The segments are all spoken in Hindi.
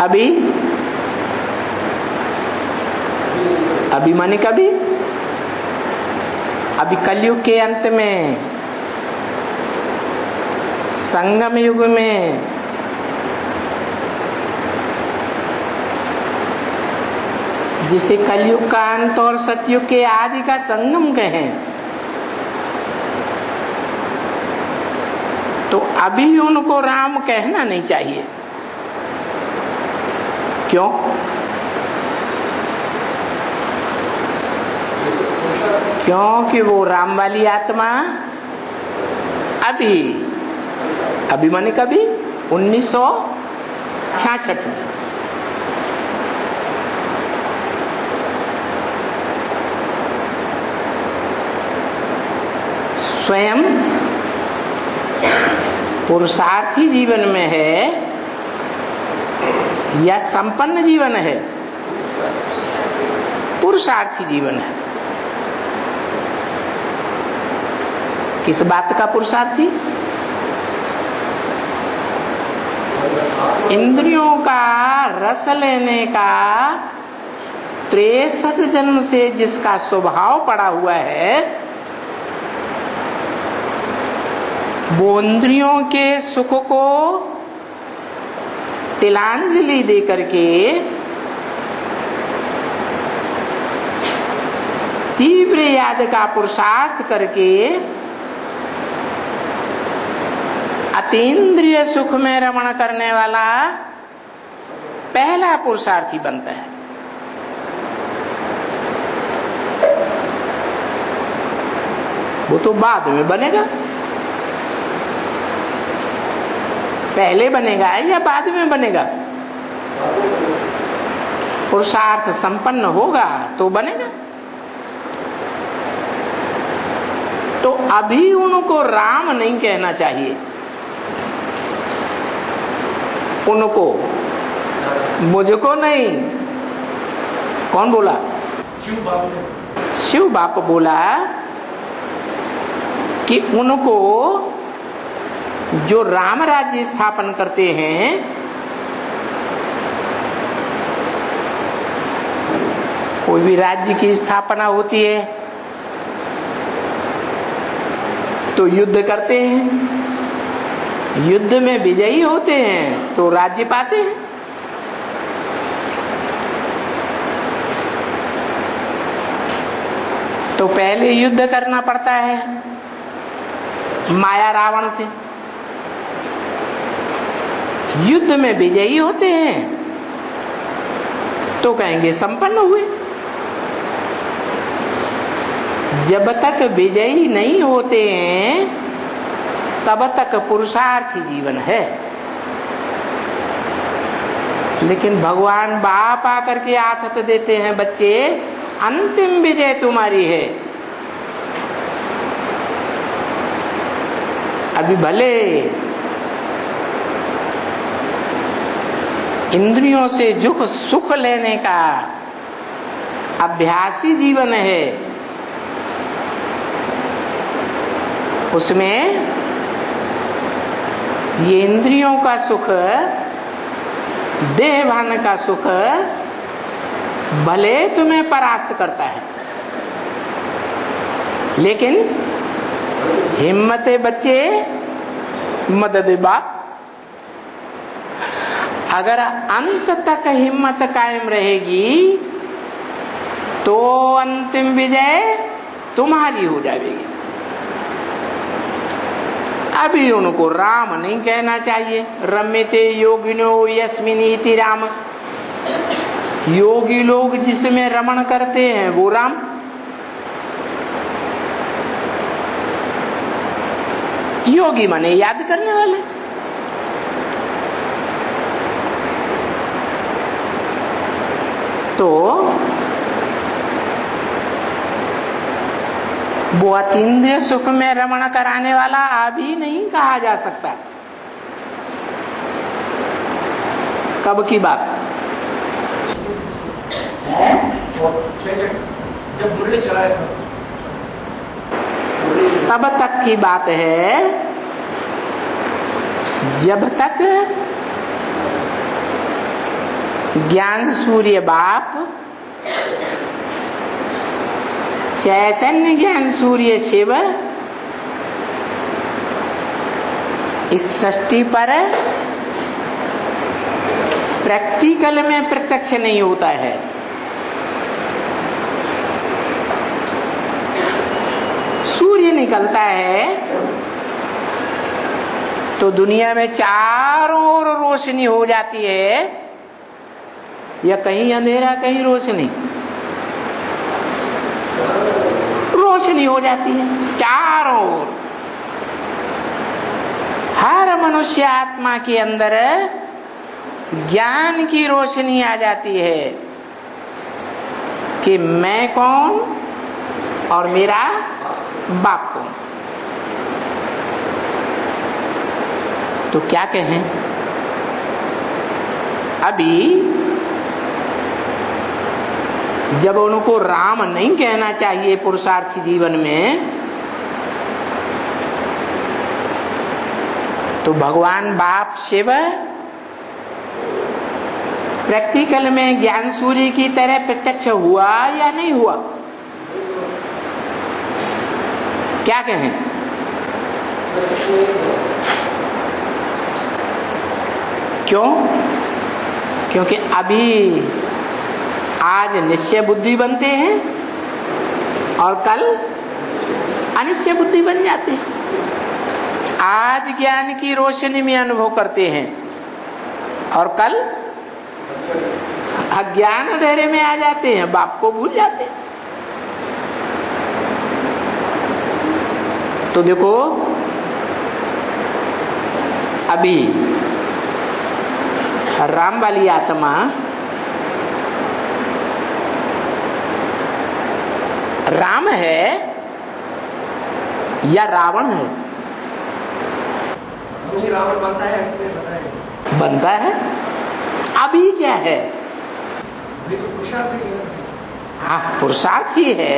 अभी अभी माने कभी, अभी कलयुग के अंत में, संगम युग में, जिसे कलयुग का अंत और सतयुग के आदि का संगम कहें, तो अभी उनको राम कहना नहीं चाहिए। क्यों? क्योंकि वो राम वाली आत्मा अभी, अभी माने कभी 1966 में स्वयं पुरुषार्थी जीवन में है या संपन्न जीवन है? पुरुषार्थी जीवन है। किस बात का पुरुषार्थी? इंद्रियों का रस लेने का 63 जन्म से जिसका स्वभाव पड़ा हुआ है, वो इंद्रियों के सुख को तिलांजलि दे करके तीव्र याद का पुरुषार्थ करके अतीन्द्रिय सुख में रमण करने वाला पहला पुरुषार्थी बनता है। वो तो बाद में बनेगा। पहले बनेगा या बाद में बनेगा? पुरुषार्थ संपन्न होगा तो बनेगा। तो अभी उनको राम नहीं कहना चाहिए। उनको, मुझको नहीं। कौन बोला? शिव बाप बोला कि उनको जो राम राज्य स्थापन करते हैं, कोई भी राज्य की स्थापना होती है तो युद्ध करते हैं, युद्ध में विजयी होते हैं तो राज्य पाते हैं। तो पहले युद्ध करना पड़ता है माया रावण से, युद्ध में विजयी होते हैं तो कहेंगे संपन्न हुए। जब तक विजयी नहीं होते हैं तब तक पुरुषार्थी जीवन है। लेकिन भगवान बाप आकर के आथत देते हैं, बच्चे अंतिम विजय तुम्हारी है। अभी भले इंद्रियों से सुख लेने का अभ्यासी जीवन है, उसमें ये इंद्रियों का सुख, देहभान का सुख भले तुम्हें परास्त करता है, लेकिन हिम्मत बच्चे, मदद बाप। अगर अंत तक हिम्मत कायम रहेगी तो अंतिम विजय तुम्हारी हो जाएगी। अभी उनको राम नहीं कहना चाहिए। रम्यते योगिनो यस्मिनीति राम, योगी लोग जिसमें रमण करते हैं वो राम। योगी माने याद करने वाले। तो वो अतीन्द्रिय सुख में रमण कराने वाला अभी नहीं कहा जा सकता। कब की बात? जब मुरली चलाया था तब तक की बात है, जब तक ज्ञान सूर्य बाप, चैतन्य ज्ञान सूर्य शिव इस सृष्टि पर प्रैक्टिकल में प्रत्यक्ष नहीं होता है। सूर्य निकलता है तो दुनिया में चारों ओर रोशनी हो जाती है, या कहीं अंधेरा कहीं रोशनी, रोशनी हो जाती है चारों ओर। हर मनुष्य आत्मा के अंदर ज्ञान की रोशनी आ जाती है कि मैं कौन और मेरा बाप कौन। तो क्या कहें, अभी जब उनको राम नहीं कहना चाहिए पुरुषार्थी जीवन में, तो भगवान बाप शिव प्रैक्टिकल में ज्ञान सूर्य की तरह प्रत्यक्ष हुआ या नहीं हुआ? क्या कहें? क्यों? क्योंकि अभी आज निश्चय बुद्धि बनते हैं और कल अनिश्चय बुद्धि बन जाते हैं। आज ज्ञान की रोशनी में अनुभव करते हैं और कल अज्ञान अंधेरे में आ जाते हैं, बाप को भूल जाते हैं। तो देखो अभी राम वाली आत्मा राम है या रावण है? रावण बनता है, बनता है। अभी क्या है? हाँ, पुरुषार्थी है।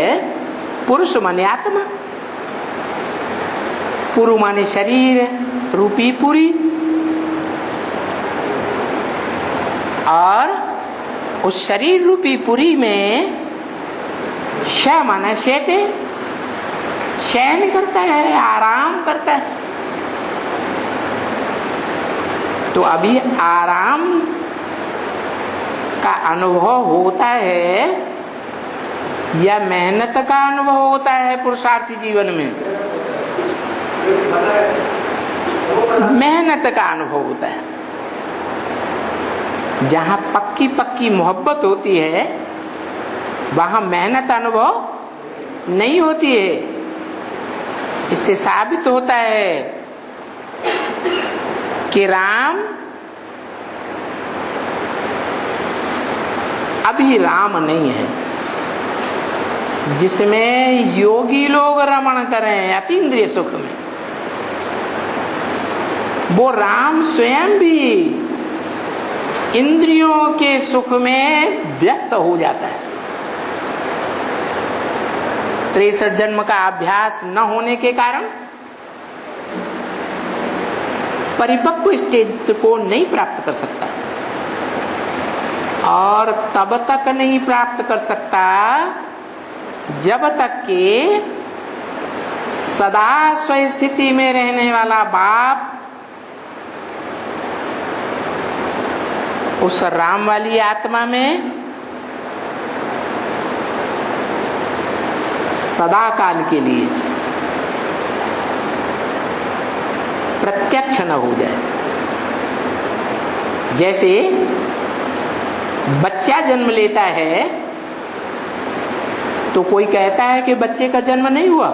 पुरुष माने आत्मा, पुरु माने शरीर रूपी पुरी, और उस शरीर रूपी पुरी में श माना शेते, शयन करता है, आराम करता है। तो अभी आराम का अनुभव होता है या मेहनत का अनुभव होता है पुरुषार्थी जीवन में? मेहनत का अनुभव होता है। जहां पक्की पक्की मोहब्बत होती है वहां मेहनत अनुभव नहीं होती है। इससे साबित होता है कि राम अभी राम नहीं है, जिसमें योगी लोग रमण करें अतीन्द्रिय सुख में। वो राम स्वयं भी इंद्रियों के सुख में व्यस्त हो जाता है। 63 जन्म का अभ्यास न होने के कारण परिपक्व स्टेज को नहीं प्राप्त कर सकता, और तब तक नहीं प्राप्त कर सकता जब तक कि सदा स्वस्थिति में रहने वाला बाप उस राम वाली आत्मा में सदा काल के लिए प्रत्यक्ष न हो जाए। जैसे बच्चा जन्म लेता है तो कोई कहता है कि बच्चे का जन्म नहीं हुआ,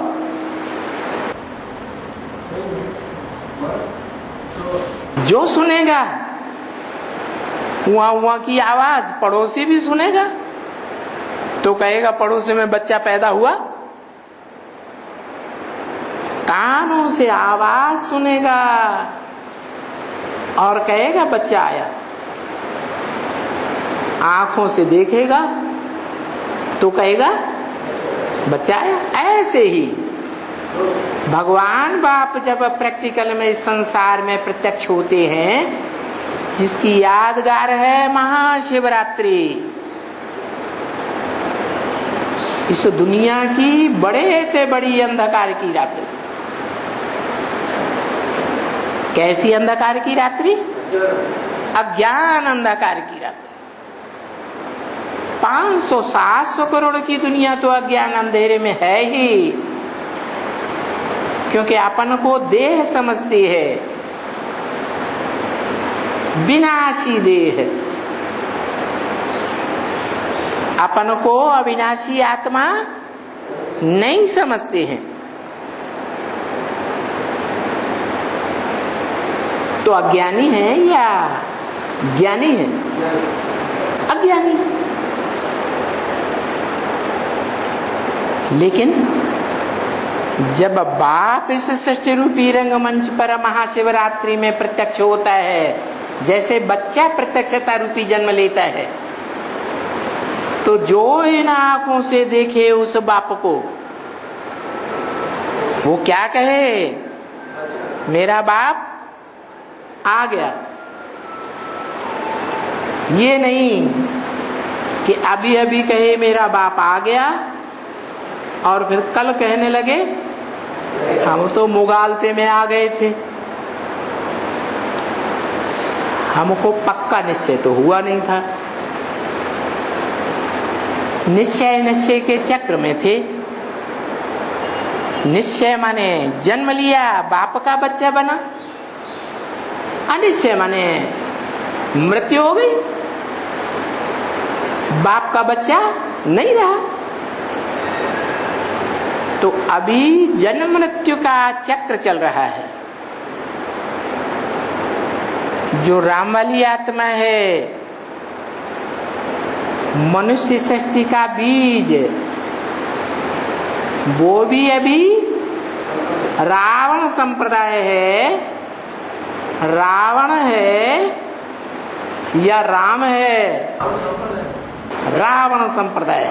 जो सुनेगा वहां वहां की आवाज पड़ोसी भी सुनेगा तो कहेगा पड़ोसी में बच्चा पैदा हुआ। कानों से आवाज सुनेगा और कहेगा बच्चा आया, आंखों से देखेगा तो कहेगा बच्चा आया। ऐसे ही भगवान बाप जब प्रैक्टिकल में इस संसार में प्रत्यक्ष होते हैं जिसकी यादगार है महाशिवरात्रि। इस दुनिया की बड़े से बड़ी अंधकार की रात्रि। कैसी अंधकार की रात्रि? अज्ञान अंधकार की रात्रि। 500-700 करोड़ की दुनिया तो अज्ञान अंधेरे में है ही, क्योंकि अपन को देह समझती है, विनाशी देह। अपन को अविनाशी आत्मा नहीं समझते हैं। तो अज्ञानी है या ज्ञानी है? अज्ञानी। लेकिन जब बाप इस सृष्टि रूपी रंगमंच पर महाशिवरात्रि में प्रत्यक्ष होता है, जैसे बच्चा प्रत्यक्षता रूपी जन्म लेता है, तो जो इन आंखों से देखे उस बाप को, वो क्या कहे? मेरा बाप आ गया। ये नहीं कि अभी अभी कहे मेरा बाप आ गया और फिर कल कहने लगे हम तो मुगालते में आ गए थे, हमको पक्का निश्चय तो हुआ नहीं था। निश्चय के चक्र में थे। निश्चय माने जन्म लिया, बाप का बच्चा बना। अनिश्चय माने मृत्यु हो गई, बाप का बच्चा नहीं रहा। तो अभी जन्म मृत्यु का चक्र चल रहा है। जो राम वाली आत्मा है, मनुष्य सृष्टि का बीज, वो भी अभी रावण संप्रदाय है। रावण है या राम है? रावण संप्रदाय।